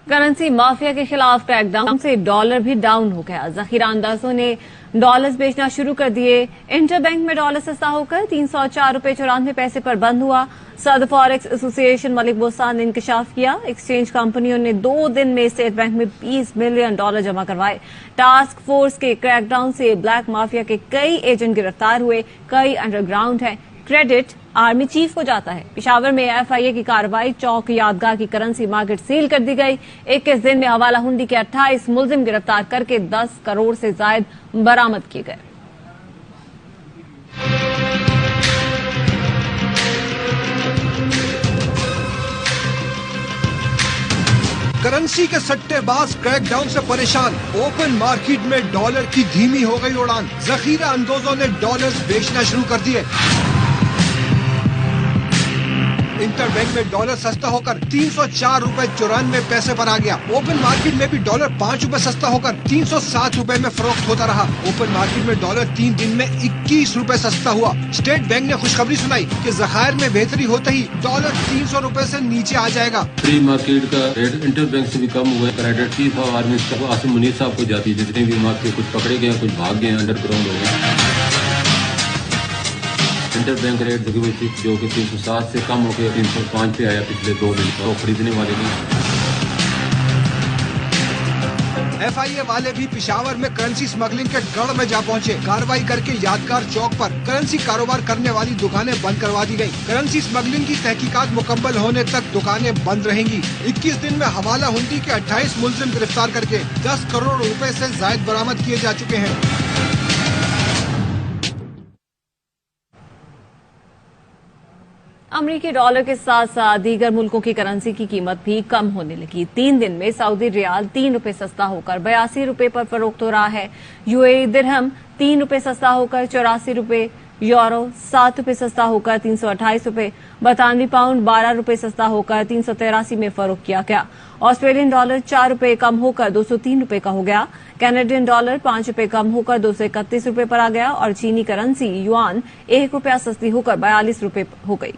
Currency mafia کے خلاف crack down سے ڈالر بھی ڈاؤن ہو گیا. ذخیرہ اندازوں نے ڈالرز بیچنا شروع کر دیے. انٹر بینک میں ڈالر سستا ہو کر 304 روپے 94 پیسے پر بند ہوا. صدر فاریکس ایسوسی ایشن ملک بوسان نے انکشاف کیا. ایکسچینج کمپنیوں نے 2 دن میں اسٹیٹ بینک میں $20 ملین جمع کروائے. ٹاسک فورس کے کریک ڈاؤن سے بلیک مافیا کے کئی ایجنٹ گرفتار ہوئے. کئی انڈر گراؤنڈ ہیں. کریڈٹ آرمی چیف کو جاتا ہے. پشاور میں FIA کی کارروائی. چوک یادگار کی کرنسی مارکیٹ سیل کر دی گئی. 21 دن میں حوالہ ہنڈی کے 28 ملزم گرفتار کر کے 10 کروڑ سے زائد برآمد کیے گئے. کرنسی کے سٹے باز کریک ڈاؤن سے پریشان. اوپن مارکیٹ میں ڈالر کی دھیمی ہو گئی اڑان. ذخیرہ اندوزوں نے ڈالرز بیچنا شروع کر دیے. انٹر بینک میں ڈالر سستا ہو کر 304 روپے 94 پیسے پر آ گیا. اوپن مارکیٹ میں بھی ڈالر 5 روپے سستا ہو کر 307 روپے میں فروخت ہوتا رہا. اوپن مارکیٹ میں ڈالر 3 دن میں 21 روپے سستا ہوا. اسٹیٹ بینک نے خوشخبری سنائی کہ ذخائر میں بہتری ہوتے ہی ڈالر 300 روپے سے نیچے آ جائے گا. پری مارکیٹ کا ریٹ انٹر بینک سے بھی کم ہوا ہے. Credit chief army Asim Munir صاحب کو جاتی ہے. جتنے بھی مارکیٹ کچھ پکڑے گئے کچھ بھاگ گئے انڈر گراؤنڈ ہو گئے. انٹر بینک ریٹ جو کہ 307 سے کم ہو کے 305 پہ آیا پچھلے 2 دن تو خریدنے والے نہیں. FIA والے بھی پشاور میں کرنسی سمگلنگ کے گڑھ میں جا پہنچے. کارروائی کر کے یادگار چوک پر کرنسی کاروبار کرنے والی دکانیں بند کروا دی گئی. کرنسی سمگلنگ کی تحقیقات مکمل ہونے تک دکانیں بند رہیں گی. 21 دن میں حوالہ ہنڈی کے 28 ملزم گرفتار کر کے 10 کروڑ روپے سے زائد برآمد کیے جا چکے ہیں. امریکی ڈالر کے ساتھ ساتھ دیگر ملکوں کی کرنسی کی قیمت بھی کم ہونے لگی. 3 دن میں سعودی ریال 3 روپے سستا ہو کر 82 روپے پر فروخت ہو رہا ہے. UAE درہم 3 روپے سستا ہو کر 84 روپے. یورو 7 روپے سستا ہو کر 328 روپے. برطانوی پاؤنڈ 12 روپے سستا ہو کر 383 میں فروخت کیا گیا. آسٹریلین ڈالر 4 روپے کم ہو کر 203 روپے کا ہو گیا. کینیڈین ڈالر 5 روپے کم ہو کر 231 روپے پر آ گیا اور چینی کرنسی یوان 1 روپیہ سستی ہو کر 42 روپے ہو گئی.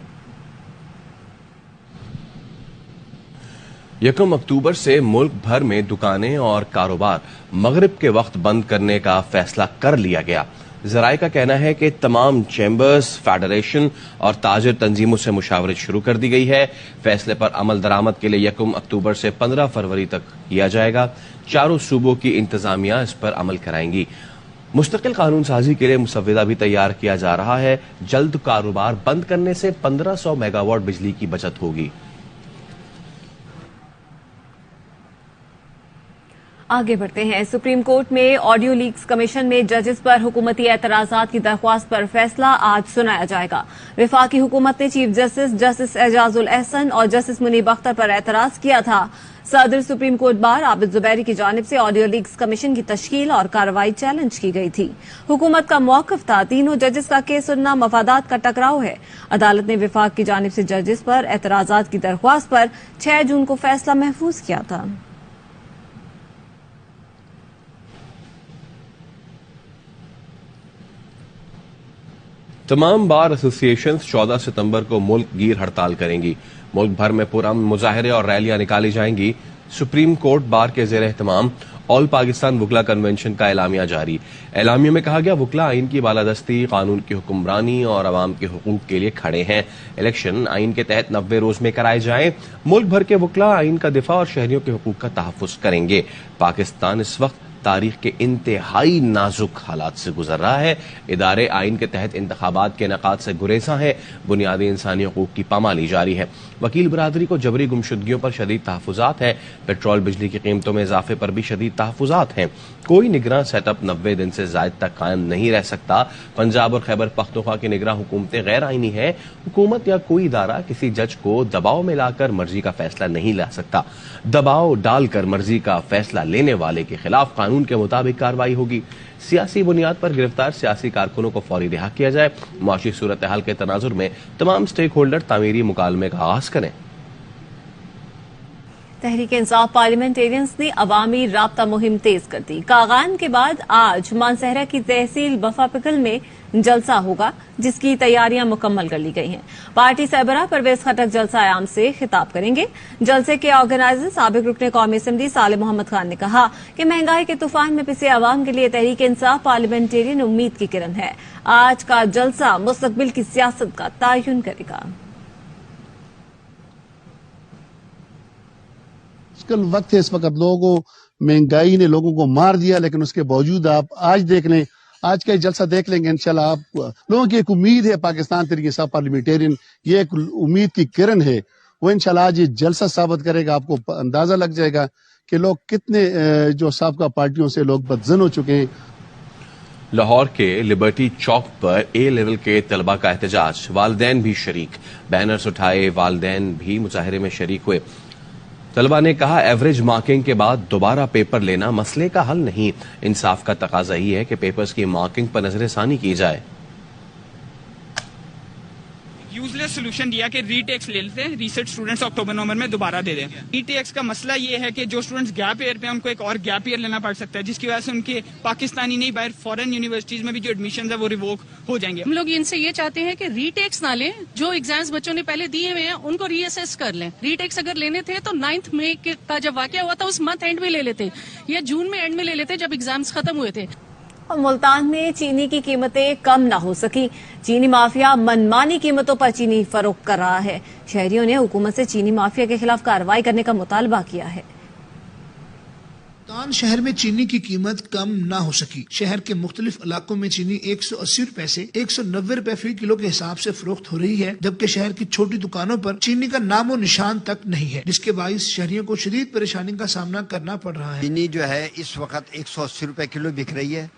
1 اکتوبر سے ملک بھر میں دکانیں اور کاروبار مغرب کے وقت بند کرنے کا فیصلہ کر لیا گیا. ذرائع کا کہنا ہے کہ تمام چیمبرز، فیڈریشن اور تاجر تنظیموں سے مشاورت شروع کر دی گئی ہے. فیصلے پر عمل درآمد کے لیے 1 اکتوبر سے 15 فروری تک کیا جائے گا. چاروں صوبوں کی انتظامیہ اس پر عمل کرائیں گی. مستقل قانون سازی کے لیے مسودہ بھی تیار کیا جا رہا ہے. جلد کاروبار بند کرنے سے 1500 میگا واٹ بجلی کی بچت ہوگی. آگے بڑھتے ہیں. سپریم کورٹ میں آڈیو لیکس کمیشن میں ججز پر حکومتی اعتراضات کی درخواست پر فیصلہ آج سنایا جائے گا. وفاقی حکومت نے چیف جسٹس اعجاز الاحسن اور جسٹس منیب اختر پر اعتراض کیا تھا. صدر سپریم کورٹ بار عابد زبیری کی جانب سے آڈیو لیکس کمیشن کی تشکیل اور کارروائی چیلنج کی گئی تھی. حکومت کا موقف تھا تینوں ججز کا کیس سننا مفادات کا ٹکراؤ ہے. عدالت نے وفاق کی جانب سے ججز پر اعتراضات کی درخواست پر 6 جون کو فیصلہ محفوظ کیا تھا. تمام بار ایسوسی ایشنز 14 ستمبر کو ملک گیر ہڑتال کریں گی. ملک بھر میں پرامن مظاہرے اور ریلیاں نکالی جائیں گی. سپریم کورٹ بار کے زیر اہتمام آل پاکستان وکلا کنونشن کا اعلامیہ جاری. اعلامیہ میں کہا گیا وکلا آئین کی بالادستی، قانون کی حکمرانی اور عوام کے حقوق کے لیے کھڑے ہیں. الیکشن آئین کے تحت 90 روز میں کرائے جائیں. ملک بھر کے وکلا آئین کا دفاع اور شہریوں کے حقوق کا تحفظ کریں گے. پاکستان اس وقت تاریخ کے انتہائی نازک حالات سے گزر رہا ہے. ادارے آئین کے تحت انتخابات کے انعقاد سے گریزاں ہیں. بنیادی انسانی حقوق کی پامالی جاری ہے. وکیل برادری کو جبری گمشدگیوں پر شدید تحفظات ہیں. پیٹرول بجلی کی قیمتوں میں اضافے پر بھی شدید تحفظات ہیں. کوئی نگراں سیٹ اپ 90 دن سے زائد تک قائم نہیں رہ سکتا. پنجاب اور خیبر پختونخوا کی نگراں حکومتیں غیر آئینی ہیں. حکومت یا کوئی ادارہ کسی جج کو دباؤ میں لا کر مرضی کا فیصلہ نہیں لا سکتا. دباؤ ڈال کر مرضی کا فیصلہ لینے والے کے خلاف قانون کے مطابق کارروائی ہوگی. سیاسی بنیاد پر گرفتار سیاسی کارکنوں کو فوری رہا کیا جائے. معاشی صورتحال کے تناظر میں تمام سٹیک ہولڈر تعمیری مکالمے کا آغاز کریں. तहरीक इंसाफ पार्लियामेंटेरियंस ने अवामी राब्ता मुहिम तेज कर दी। कागान के बाद आज मानसहरा की तहसील बफापिकल में जलसा होगा, जिसकी तैयारियां मुकम्मल कर ली गई हैं। पार्टी सरबराह परवेज खटक जलसा आयाम से खिताब करेंगे। जलसे के ऑर्गेनाइजर साबिक रुकने कौमी असेंबली साले मोहम्मद खान ने कहा कि महंगाई के तूफान में पिसे अवाम के लिए तहरीक इंसाफ पार्लियामेंटेरियन उम्मीद की किरण है। आज का जलसा मुस्तकबिल की सियासत का तयन करेगा। मुश्किल वक्त है इस वक्त, लोगों को महंगाई ने लोगों को मार दिया, लेकिन उसके बावजूद आप आज देख लें, आज का जलसा देख लेंगे इंशाल्लाह। आप लोगों की एक उम्मीद है, पाकिस्तान तहरीक इंसाफ पार्लियामेंटेरियन ये एक उम्मीद की किरण है, वो इंशाल्लाह आज ये जलसा साबित करेगा। आपको अंदाजा लग जाएगा कि लोग कितने जो साबका पार्टियों से लोग बदजन हो चुके हैं। लाहौर के लिबर्टी चौक पर ए लेवल के तलबा का एहतजाज, वालिदैन भी शरीक, बैनर्स उठाए, वालिदैन भी मुजाहरे में शरीक हुए। तलबा ने कहा एवरेज मार्किंग के बाद दोबारा पेपर लेना मसले का हल नहीं, इंसाफ का तकाजा ही है कि पेपर्स की मार्किंग पर नजरसानी की जाए। यूजलेस सोल्यूशन दिया कि रीटेक्स ले लेते हैं, रिसर्च स्टूडेंट्स अक्टूबर नवंबर में दोबारा दे दें। रीटेक्स का मसला ये है कि जो स्टूडेंट्स गैप ईयर पे हैं उनको एक और गैप ईयर लेना पड़ सकता है, जिसकी वजह से उनके पाकिस्तानी नहीं बाहर फॉरेन यूनिवर्सिटीज में भी जो एडमिशन है वो रिवोक हो जाएंगे। हम लोग इनसे ये चाहते हैं कि रीटेक्स ना लें, जो एग्जाम्स बच्चों ने पहले दिए हुए हैं उनको रीअसेस कर लें। रीटेक्स अगर लेने थे तो 9 मई का जब वाकया हुआ था उस मंथ एंड में ले लेते, या जून में एंड में ले लेते जब एग्जाम्स खत्म हुए थे। और मुल्तान में चीनी की कीमतें कम न हो सकी। चीनी माफिया मनमानी कीमतों पर चीनी फरोख्त कर रहा है। शहरियों ने हुकूमत से चीनी माफिया के खिलाफ कार्रवाई करने का मुतालबा किया है। मुल्तान शहर में चीनी की कीमत कम न हो सकी। शहर के मुख्तलिफ इलाकों में चीनी 180 रुपए से 190 रुपए फी किलो के हिसाब से फरोख्त हो रही है, जबकि शहर की छोटी दुकानों पर चीनी का नामो निशान तक नहीं है, जिसके बाइस शहरियों को शदीद परेशानी का सामना करना पड़ रहा है। चीनी जो है इस वक्त 180 रुपए किलो बिक रही है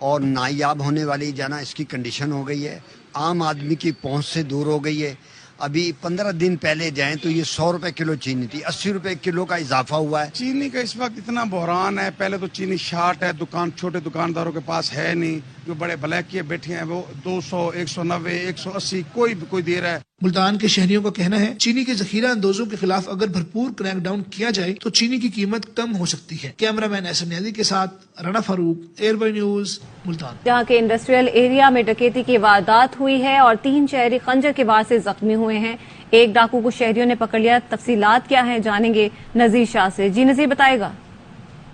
और नायाब होने वाली जाना इसकी कंडीशन हो गई है, आम आदमी की पहुंच से दूर हो गई है। अभी 15 दिन पहले जाएं तो ये 100 रुपए किलो चीनी थी, 80 रुपए किलो का इजाफा हुआ है। चीनी का इस वक्त इतना बहरान है, पहले तो चीनी शार्ट है, छोटे दुकानदारों के पास है नहीं, जो बड़े ब्लैक किए बैठे हैं वो 200, 190, 180 कोई दे रहा है। मुल्तान के शहरियों का कहना है चीनी के जखीरा अंदोजों के खिलाफ अगर भरपूर क्रैकडाउन किया जाए तो चीनी की कीमत कम हो सकती है। कैमरामैन एहसन नियाज़ी के साथ राना फारूक, एयरबाई न्यूज, मुल्तान। जहां के इंडस्ट्रियल एरिया में डकैती की वारदात हुई है और 3 शहरी खंजर के वार से जख्मी हुए हैं। एक डाकू को शहरियों ने पकड़ लिया। तफसीलात क्या है जानेंगे नजीर शाह से। जी नजीर बताएगा।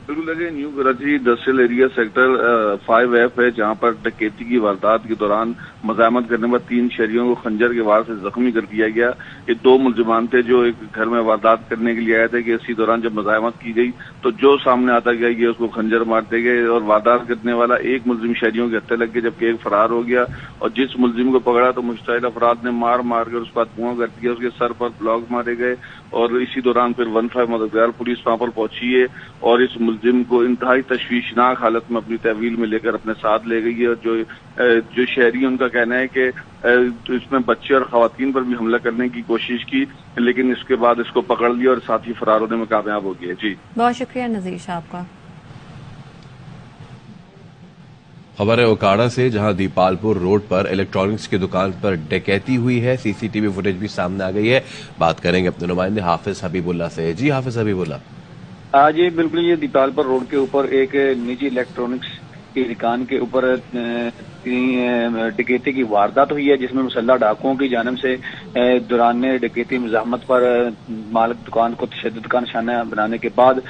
बिल्कुल, new Karachi industrial area sector 5F है, जहां पर डकैती की वारदात के दौरान मज़ाहमत करने पर 3 शहरियों को खंजर के वार से जख्मी कर दिया गया। ये 2 मुलजिमान थे जो एक घर में वारदात करने के लिए आए थे कि इसी दौरान जब मज़ाहमत की गई तो जो सामने आता गया ये उसको खंजर मारते गए और वारदात करने वाला एक मुलजिम शहरियों के हत्थे लग गए, जबकि एक फरार हो गया। और जिस मुलजिम को पकड़ा तो मुश्तइल अफराद ने मार कर उसके बाद धुआं कर दिया, उसके सर पर ब्लॉक मारे गए और इसी दौरान फिर 15 मददगार पुलिस वहां पर पहुंची है और इस मुलजिम को इंतहाई तशवीशनाक हालत में अपनी तहवील में लेकर अपने साथ ले गई है। और जो शहरी उनका कहना है कि तो इसमें बच्चे और खवातीन पर भी हमला करने की कोशिश की, लेकिन इसके बाद इसको पकड़ लिया और साथ ही फरार होने में कामयाब हो गया। जी बहुत शुक्रिया नजीर शाह आपका। खबर है ओकाड़ा से, जहां दीपालपुर रोड पर इलेक्ट्रॉनिक्स की दुकान पर डकैती हुई है। सीसीटीवी फुटेज भी सामने आ गई है। बात करेंगे अपने नुमाइंदे हाफिज हबीबुल्ला से। जी हाफिज हबीबुल्ला। जी बिल्कुल, ये दीपालपुर रोड के ऊपर एक निजी इलेक्ट्रॉनिक्स की दुकान के ऊपर डकैती की वारदात हुई है, जिसमें मुसल्लह डाकुओं की जानिब से दौरान डकैती मज़ाहमत पर मालिक दुकान को तशद्दुद का निशाना बनाने के बाद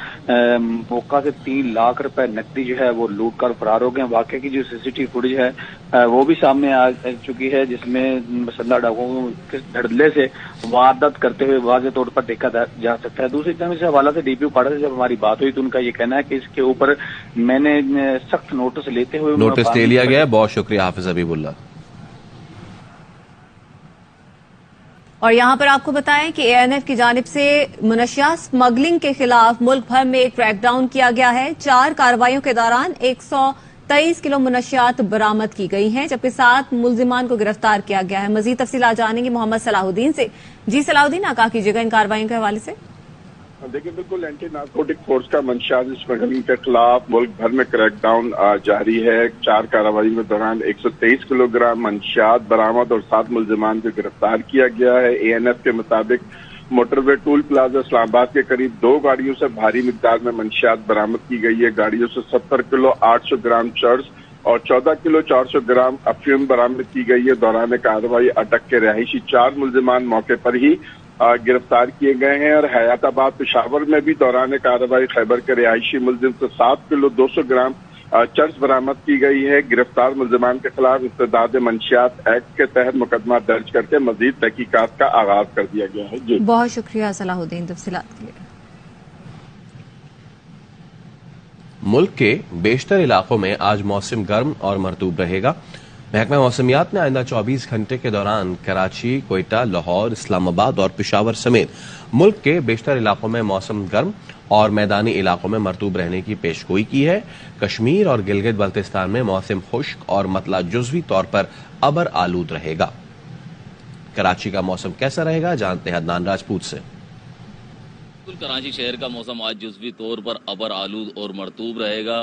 मौका से 3 लाख रुपए नकदी जो है वो लूट कर फरार हो गए। वाकई की जो सीसीटीवी फुटेज है वो भी सामने आ चुकी है, जिसमें मुसल्लह डाकुओं को धड़ल्ले से वारदात करते हुए वाज़ेह तौर पर देखा जा सकता है। दूसरी तरफ इस हवाला से डीपीओ पाड़ा से जब हमारी बात हुई तो उनका ये कहना है कि इसके ऊपर मैंने सख्त नोटिस लेते हुए नोटिस ले लिया गया। बहुत शुक्रिया हाफिज हबीबुल्ला। और यहाँ पर आपको बताएं कि ANF की जानिब से मुनशियात स्मगलिंग के खिलाफ मुल्क भर में एक क्रैकडाउन किया गया है। 4 कार्रवाइयों के दौरान 123 किलो मुनशियात बरामद की गई हैं, जबकि 7 मुलजिमान को गिरफ्तार किया गया है। मजीद तफसीलात जानेंगे मोहम्मद सलाहुद्दीन से। जी सलाहुद्दीन, आगाह कीजिएगा इन कार्रवाइयों के हवाले से। देखिए, बिल्कुल एंटी नार्कोटिक फोर्स का मंशियात स्मगलिंग के खिलाफ मुल्क भर में क्रैकडाउन जारी है। 4 कार्रवाई के दौरान 123 किलोग्राम मंशियात बरामद और 7 मुलजिमान को गिरफ्तार किया गया है। ANF के मुताबिक मोटरवे टोल प्लाजा इस्लामाबाद के करीब 2 गाड़ियों से भारी मिकदार में मंशियात बरामद की गई है। गाड़ियों से 70 किलो 800 ग्राम चर्स और 14 किलो 400 ग्राम अफीम बरामद की गई है। दौरान कार्रवाई अटक के रहायशी 4 मुल्जिमान मौके पर ही गिरफ्तार किए गए हैं और हयाताबाद पेशावर में भी दौरान कार्रवाई खैबर के रिहायशी मुल्जिम से 7 किलो 200 ग्राम चर्च बरामद की गई है। गिरफ्तार मुल्जिमान के खिलाफ इस्तेदाद मंशियात एक्ट के तहत मुकदमा दर्ज करके मजीद तहकीकात का आगाज कर दिया गया है। जी बहुत शुक्रिया सलाहुद्दीन तफसीलात के लिए। मुल्क के बेशतर इलाकों में आज मौसम गर्म और मरतूब रहेगा। महकमा मौसमियात ने आइंदा 24 घंटे के दौरान कराची, कोयटा, लाहौर, इस्लामाबाद और पेशावर समेत मुल्क के बेशतर इलाकों में मौसम गर्म और मैदानी इलाकों में मरतूब रहने की पेशगोई की है। कश्मीर और गिलगित बल्तिस्तान में मौसम खुश्क और मतला जुज़वी तौर पर अबर आलूद रहेगा। कराची का मौसम कैसा रहेगा, जानते हैं अदनान राजपूत से। कराची शहर का मौसम आज जुज़वी तौर पर अबर आलूद और मरतूब रहेगा।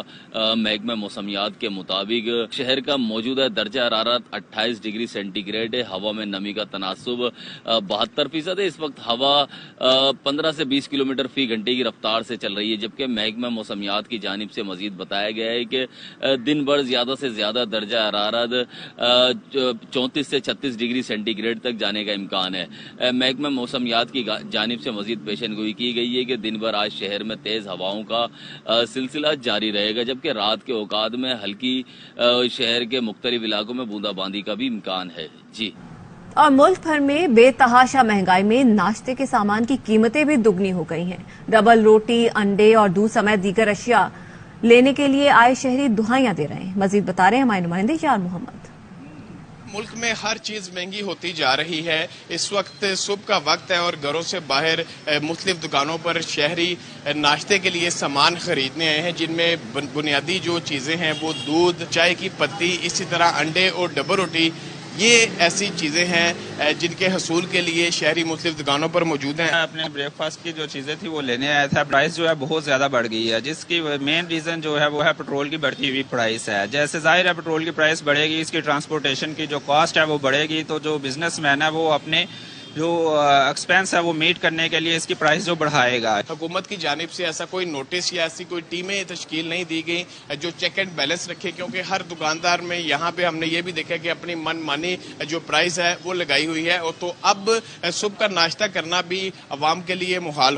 महकमा मौसमियात के मुताबिक शहर का मौजूदा दर्जा हरारत 28 डिग्री सेंटीग्रेड है। हवा में नमी का तनासुब 72% है। इस वक्त हवा 15 से 20 किलोमीटर फी घंटे की रफ्तार से चल रही है, जबकि महकमा मौसमियात की जानिब से मजीद बताया गया है कि दिन भर ज्यादा से ज्यादा दर्जा हरारत 34 से 36 डिग्री सेंटीग्रेड तक जाने का इम्कान है। महकमा मौसमियात की जानिब से मजीद पेशनगोई की गई है कि दिन भर आज शहर में तेज हवाओं का सिलसिला जारी रहेगा, जबकि रात के औकात में हल्की शहर के मुख्तलिफ इलाकों में बूंदाबांदी का भी इम्कान है। जी और मुल्क भर में बेतहाशा महंगाई में नाश्ते के सामान की कीमतें भी दुगनी हो गई हैं। डबल रोटी, अंडे और दूध समेत दीगर अशिया लेने के लिए आए शहरी दुहाइयां दे रहे हैं। मजीद बता रहे हैं हमारे नुमाइंदे यार मोहम्मद। मुल्क में हर चीज महंगी होती जा रही है। इस वक्त सुबह का वक्त है और घरों से बाहर मुख्तलिफ दुकानों पर शहरी नाश्ते के लिए सामान खरीदने आए हैं, जिनमें बुनियादी जो चीजें हैं वो दूध, चाय की पत्ती, इसी तरह अंडे और डबल रोटी, ये ऐसी चीजें हैं जिनके हसूल के लिए शहरी मुख्तलिफ दुकानों पर मौजूद हैं। अपने ब्रेकफास्ट की जो चीजें थी वो लेने आया था। प्राइस जो है बहुत ज्यादा बढ़ गई है, जिसकी मेन रीजन जो है वो है पेट्रोल की बढ़ती हुई प्राइस है। जैसे जाहिर है पेट्रोल की प्राइस बढ़ेगी, इसकी ट्रांसपोर्टेशन की जो कॉस्ट है वो बढ़ेगी, तो जो बिजनेसमैन है वो अपने जो एक्सपेंस है वो मीट करने के लिए इसकी प्राइस जो बढ़ाएगा। हुकूमत की जानिब से ऐसा कोई नोटिस या ऐसी कोई टीमें तश्कील नहीं दी गई जो चेक एंड बैलेंस रखे, क्योंकि हर दुकानदार में यहाँ पे हमने ये भी देखा कि अपनी मनमानी जो प्राइस है वो लगाई हुई है, और तो अब सुबह का नाश्ता करना भी अवाम के लिए मुहाल